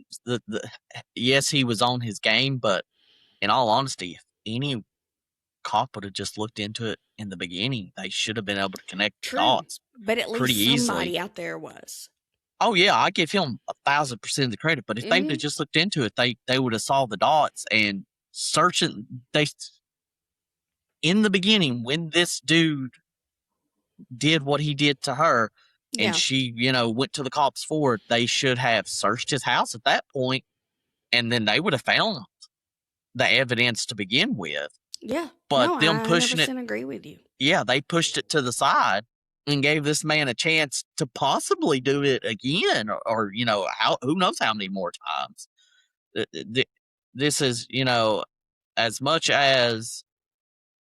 A: yes, he was on his game, but in all honesty, if any cop would have just looked into it in the beginning, they should have been able to connect the dots.
B: But at least somebody out there was.
A: Oh yeah, I give him 1,000% of the credit. But if they would have just looked into it, they would have saw the dots and searching. In the beginning, when this dude did what he did to her, and she, went to the cops for it, they should have searched his house at that point, and then they would have found the evidence to begin with.
B: Yeah,
A: but them pushing it,
B: agree with you.
A: Yeah, they pushed it to the side and gave this man a chance to possibly do it again, or who knows how many more times. This is, as much as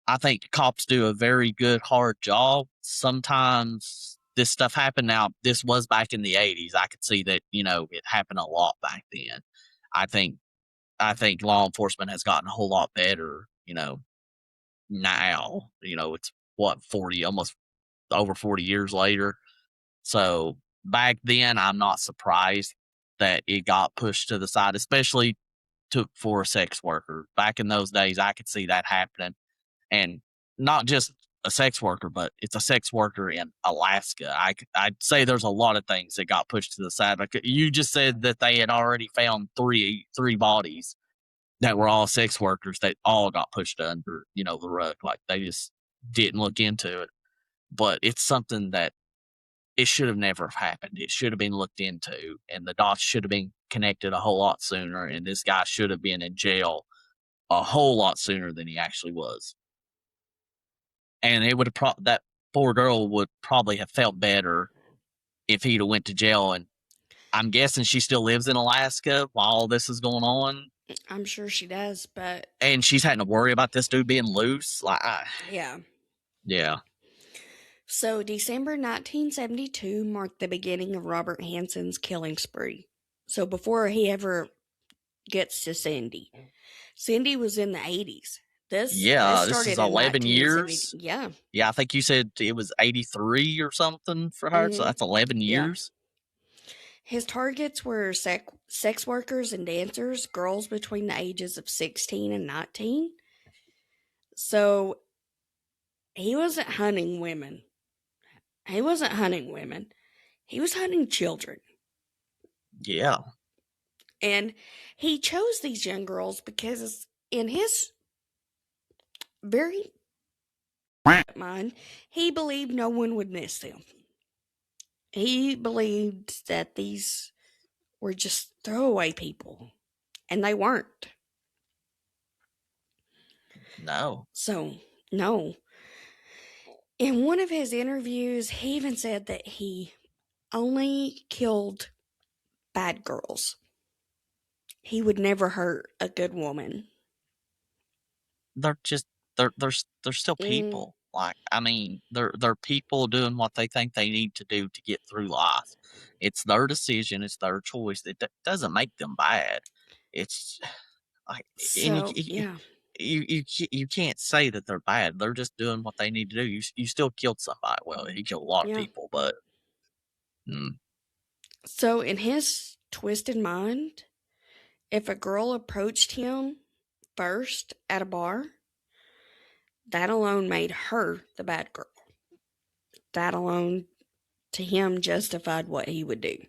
A: I think cops do a very good, hard job, sometimes this stuff happened. Now, this was back in the 80s. I could see that, it happened a lot back then. I think law enforcement has gotten a whole lot better, now. It's what, 40, almost over 40 years later. So back then, I'm not surprised that it got pushed to the side, especially for a sex worker. Back in those days, I could see that happening. And not just a sex worker, but it's a sex worker in Alaska. I'd say there's a lot of things that got pushed to the side. Like you just said that they had already found three bodies that were all sex workers that all got pushed under, the rug. Like they just didn't look into it. But it's something that it should have never happened. It should have been looked into, and the dots should have been connected a whole lot sooner, and this guy should have been in jail a whole lot sooner than he actually was. And it would have that poor girl would probably have felt better if he'd have went to jail. And I'm guessing she still lives in Alaska while all this is going on,
B: I'm sure she does, but
A: and she's having to worry about this dude being loose. Like,
B: yeah.
A: yeah,
B: So December 1972 marked the beginning of Robert Hansen's killing spree. So before he ever gets to Cindy. Cindy was in the 80s. This
A: yeah. This is
B: started in
A: 11
B: 1970.
A: years.
B: Yeah.
A: Yeah, I think you said it was 83 or something for her. So
B: Mm-hmm.
A: that's 11
B: Yeah.
A: years.
B: His targets were sex workers and dancers, girls between the ages of 16 and 19. So he wasn't hunting women. He wasn't hunting women. He was hunting children.
A: Yeah.
B: And he chose these young girls because in his very mind, he believed no one would miss them. He believed that these were just throwaway people, and they weren't.
A: No.
B: So, no. In one of his interviews, he even said that he only killed bad girls. He would never hurt a good woman.
A: They're just they're still people. Like, I mean, they're people doing what they think they need to do to get through life. It's their decision. It's their choice. It doesn't make them bad. It's like, and
B: So, yeah.
A: you can't say that they're bad. They're just doing what they need to do. You still killed somebody. Well, he killed a lot of
B: Yeah.
A: people, but
B: So, in his twisted mind, if a girl approached him first at a bar, that alone made her the bad girl. That alone, to him, justified what he would do.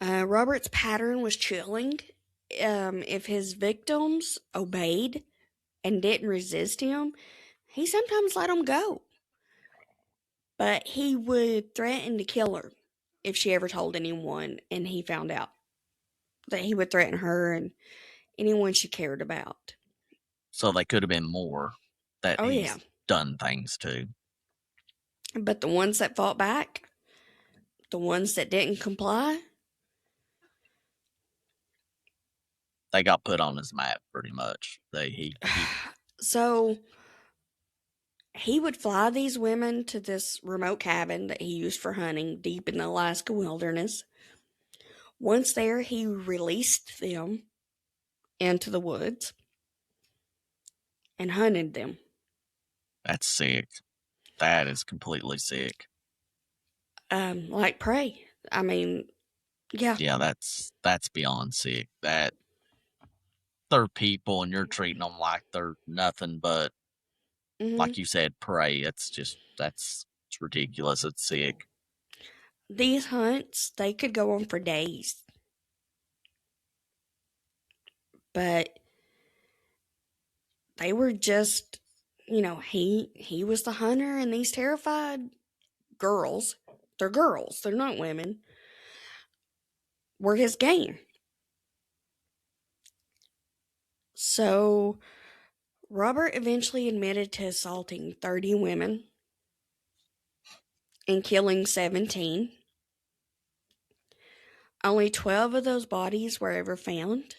B: Robert's pattern was chilling. If his victims obeyed and didn't resist him, he sometimes let them go. But he would threaten to kill her if she ever told anyone and he found out. That he would threaten her and anyone she cared about.
A: so they could have been more that
B: Oh,
A: he's
B: yeah.
A: done things to.
B: But the ones that fought back, the ones that didn't comply,
A: They got put on his map pretty much. He
B: so he would fly these women to this remote cabin that he used for hunting deep in the Alaska wilderness. Once there, he released them into the woods and hunted them.
A: That's sick. That is completely sick.
B: Like prey. I mean, yeah.
A: Yeah, that's beyond sick. That they're people and you're treating them like they're nothing but, like you said, prey. It's ridiculous. It's sick.
B: These hunts, they could go on for days. But they were just, he was the hunter, and these terrified girls, they're girls, they're not women, were his game. So Robert eventually admitted to assaulting 30 women and killing 17. Only 12 of those bodies were ever found.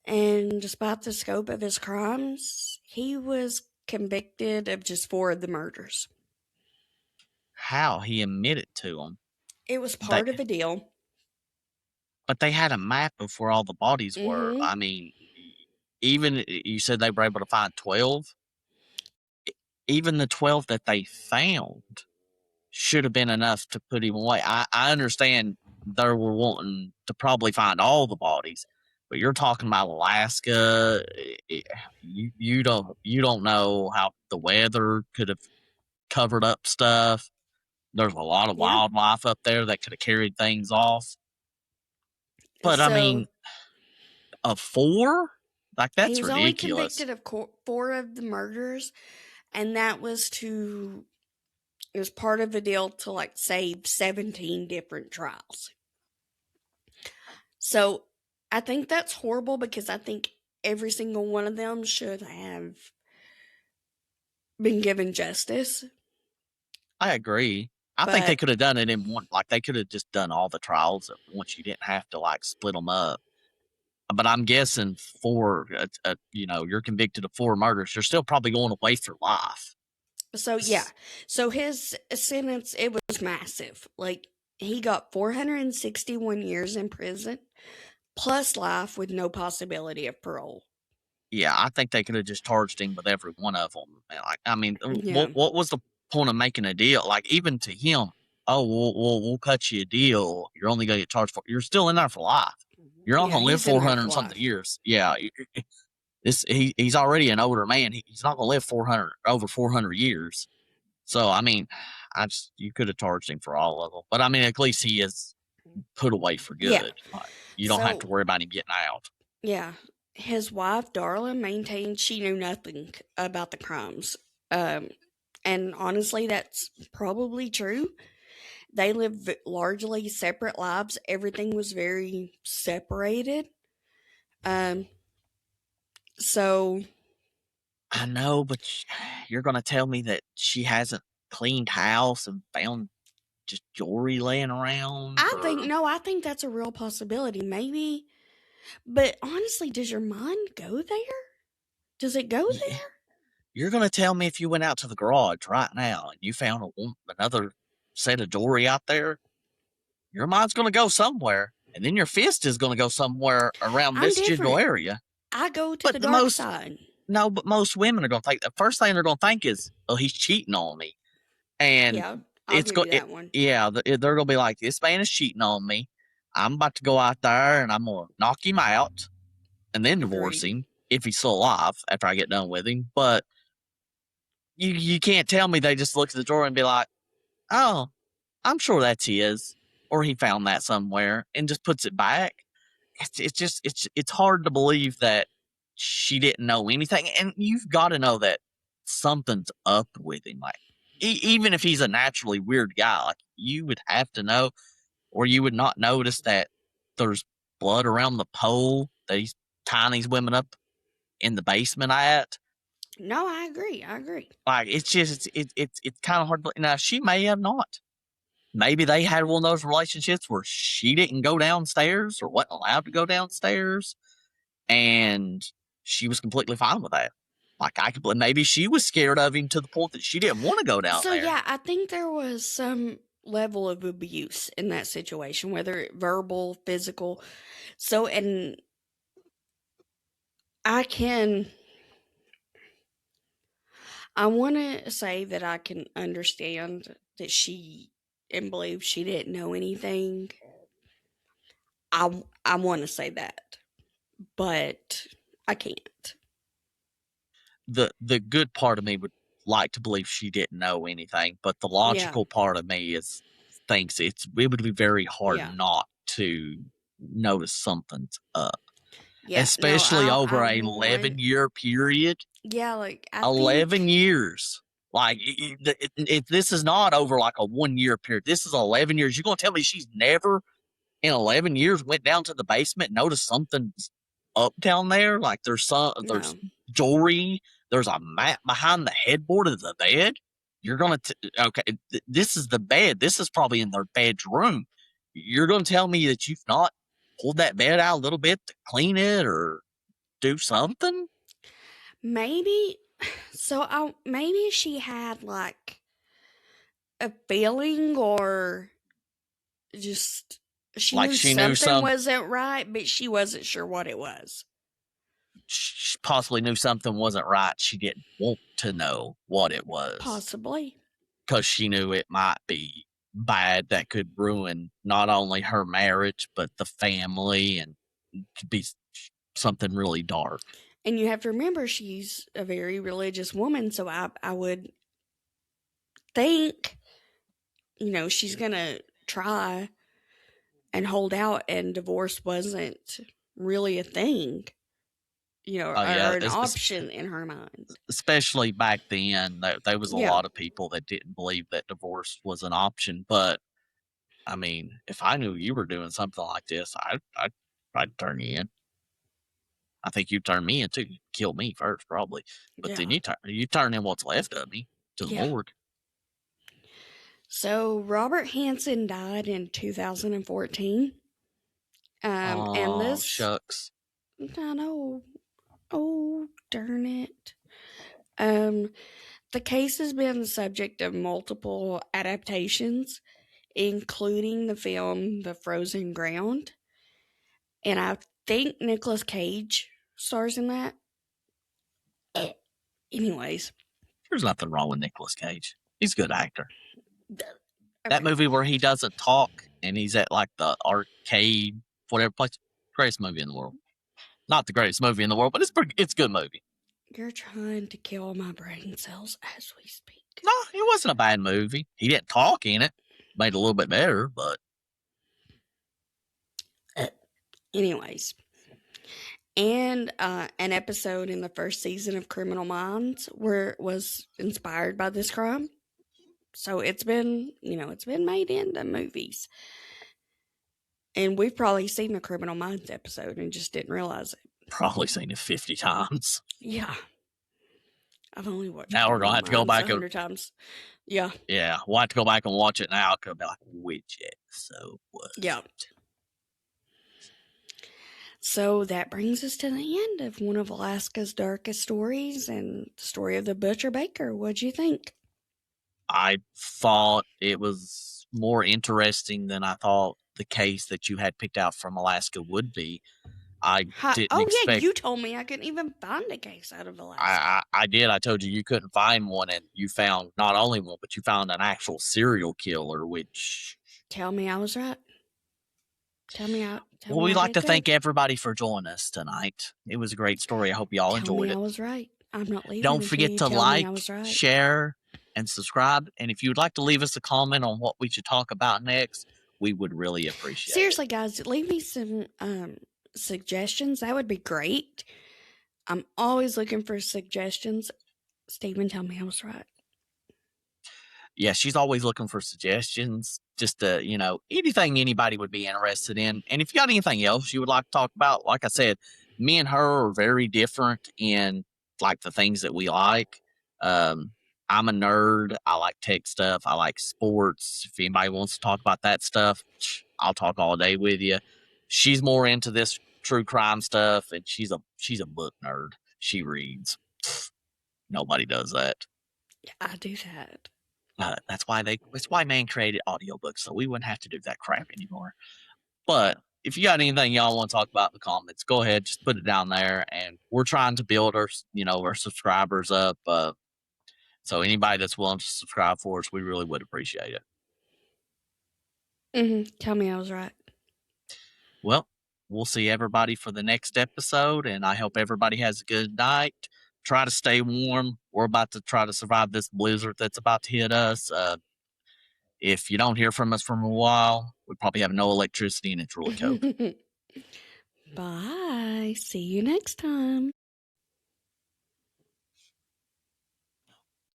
B: And despite the scope of his crimes, he was convicted of just 4 of the murders.
A: How he admitted to them?
B: It was part of a deal.
A: But they had a map of where all the bodies were.
B: Mm-hmm.
A: I mean, even you said they were able to find 12. Even the 12 that they found should have been enough to put him away. I understand they were wanting to probably find all the bodies, but you're talking about Alaska. You don't know how the weather could have covered up stuff. There's a lot of wildlife up there that could have carried things off. But I mean, of 4, like, that's
B: he was
A: ridiculous.
B: only convicted of 4 of the murders, and that was to It was part of the deal to like save 17 different trials. So I think that's horrible because I think every single one of them should have been given justice.
A: I agree. I think they
B: But
A: could have done it in one. Like they could have just done all the trials at once. You didn't have to like split them up. But I'm guessing you're convicted of 4 murders. You're still probably going away for life.
B: so yeah. So his sentence, it was massive. Like he got 461 years in prison plus life with no possibility of parole.
A: Yeah, I think they could have just charged him with every one of them. Like, I mean,
B: Yeah.
A: what was the point of making a deal? Like, even to him, oh, we'll cut you a deal. You're only going to get charged for. You're still in there for life. You're not
B: Yeah,
A: going to live
B: he's in there
A: 400
B: for
A: and something
B: life.
A: years. Yeah, he's already an older man. He's not going to live over 400 years. So I mean, you could have charged him for all of them. But I mean, at least he is put away for
B: Yeah.
A: good. Like, you don't have to
B: So
A: worry about him getting out.
B: yeah, his wife Darla maintained she knew nothing about the crimes. And honestly, that's probably true. They lived largely separate lives. Everything was very separated. Um, so
A: I know, but you're going to tell me that she hasn't cleaned house and found just jewelry laying around, or
B: I think that's a real possibility. Maybe, but honestly, does your mind go there? Does it go
A: yeah,
B: there?
A: you're going to tell me if you went out to the garage right now and you found another set of jewelry out there, your mind's going to go somewhere, and then your fist is going to go somewhere around
B: I'm
A: this general
B: different.
A: area.
B: I go to the
A: But the
B: dark
A: most
B: side.
A: No, but most women are going to think the first thing they're going to think is, "Oh, he's cheating on me," and
B: Yeah, I'll
A: it's
B: give
A: go.
B: you that one.
A: Yeah, they're going to be like, "This man is cheating on me. I'm about to go out there and I'm going to knock him out and then divorce
B: Agreed.
A: him if he's still alive after I get done with him." But you can't tell me they just look at the drawer and be like, "Oh, I'm sure that's his," or he found that somewhere and just puts it back. It's hard to believe that she didn't know anything, and you've got to know that something's up with him. Like, even if he's a naturally weird guy, like you would have to know, or you would not notice that there's blood around the pole that he's tying these women up in the basement at.
B: No, I agree. I agree.
A: Like, it's kind of hard. Now, she may have not. Maybe they had one of those relationships where she didn't go downstairs or wasn't allowed to go downstairs, and she was completely fine with that. Like, I could, maybe she was scared of him to the point that she didn't want to go down
B: So
A: there.
B: yeah, I think there was some level of abuse in that situation, whether verbal, physical. So and I can I want to say that I can understand that she and believe she didn't know anything. I want to say that, but I can't.
A: The good part of me would like to believe she didn't know anything, but the
B: Yeah.
A: logical part of me thinks it would be very hard
B: Yeah.
A: not to notice something's up,
B: Yeah. No,
A: especially over
B: I
A: a
B: want
A: 11-year period.
B: yeah, like I
A: 11
B: think
A: years. Like, if this is not over like a 1-year period, this is 11 years. You're going to tell me she's never in 11 years went down to the basement, noticed something's up down there? Like, there's
B: no.
A: jewelry, there's a mat behind the headboard of the bed. You're going to, okay, this is the bed. This is probably in their bedroom. You're going to tell me that you've not pulled that bed out a little bit to clean it or do something?
B: Maybe so I maybe she had like a feeling or just she
A: Like,
B: knew
A: she knew
B: something
A: some
B: wasn't right, but she wasn't sure what it was.
A: she possibly knew something wasn't right. She didn't want to know what it was
B: Possibly.
A: because she knew it might be bad, that could ruin not only her marriage but the family, and could be something really dark.
B: And you have to remember she's a very religious woman, so I would think, she's going to try and hold out and divorce wasn't really a thing.
A: Oh yeah,
B: or an option in her mind.
A: especially back then, there was a
B: Yeah,
A: lot of people that didn't believe that divorce was an option. But I mean, if I knew you were doing something like this, I'd turn you in. I think you turn me in too. You'd kill me first, probably, but then
B: yeah,
A: you turn in what's left of me to the
B: yeah.
A: morgue.
B: So Robert Hansen died in 2014. And
A: Oh
B: this,
A: shucks.
B: I know, oh darn it. Um, the case has been the subject of multiple adaptations, including the film The Frozen Ground. And I think Nicolas Cage stars in that. Anyways,
A: There's nothing wrong with Nicolas Cage. He's a good actor. That
B: okay,
A: movie where he doesn't talk and he's at like the arcade, whatever place, greatest movie in the world. Not the greatest movie in the world, but it's a good movie.
B: you're trying to kill my brain cells as we speak.
A: No, it wasn't a bad movie. He didn't talk in it. Made it a little bit better, but
B: Anyways, and an episode in the first season of Criminal Minds where it was inspired by this crime. So it's been, it's been made into movies. And we've probably seen the Criminal Minds episode and just didn't realize it.
A: probably seen it 50 times.
B: Yeah. I've only watched
A: Now we're
B: Criminal
A: gonna have to go
B: Minds
A: back
B: 100 times. Yeah.
A: yeah, we'll have to go back and watch it now. Could be like, which episode was
B: Yeah.
A: it?
B: So that brings us to the end of one of Alaska's darkest stories and the story of the Butcher Baker. What'd you think?
A: I thought it was more interesting than I thought the case that you had picked out from Alaska would be. I didn't
B: Yeah,
A: expect.
B: you told me I couldn't even find a case out of Alaska.
A: I did. I told you you couldn't find one, and you found not only one, but you found an actual serial killer. Which,
B: Tell me I was right. Tell me I. Tell
A: well,
B: me
A: we'd
B: I
A: like
B: did
A: to
B: good.
A: thank everybody for joining us tonight. It was a great story. I hope you all
B: Tell me
A: enjoyed
B: I
A: it.
B: was right. I'm not leaving.
A: Don't
B: until
A: forget
B: you
A: to
B: tell me
A: like,
B: I was right.
A: share, and subscribe. And if you would like to leave us a comment on what we should talk about next, we would really appreciate
B: Seriously, guys, leave me some suggestions. That would be great. I'm always looking for suggestions. Stephen, tell me I was right.
A: Yeah, she's always looking for suggestions, just to, anything anybody would be interested in. And if you got anything else you would like to talk about, like I said, me and her are very different in like the things that we like. Um, I'm a nerd. I like tech stuff. I like sports. If anybody wants to talk about that stuff, I'll talk all day with you. She's more into this true crime stuff, and she's a book nerd. She reads. Nobody does that.
B: Yeah, I do that.
A: That's why man created audiobooks, so we wouldn't have to do that crap anymore. But if you got anything y'all want to talk about in the comments, go ahead, just put it down there. And we're trying to build our subscribers up. So anybody that's willing to subscribe for us, we really would appreciate it.
B: Tell me I was right.
A: Well, we'll see everybody for the next episode, and I hope everybody has a good night. Try to stay warm. We're about to try to survive this blizzard that's about to hit us. If you don't hear from us for a while, we probably have no electricity and it's really cold.
B: Bye. See you next time.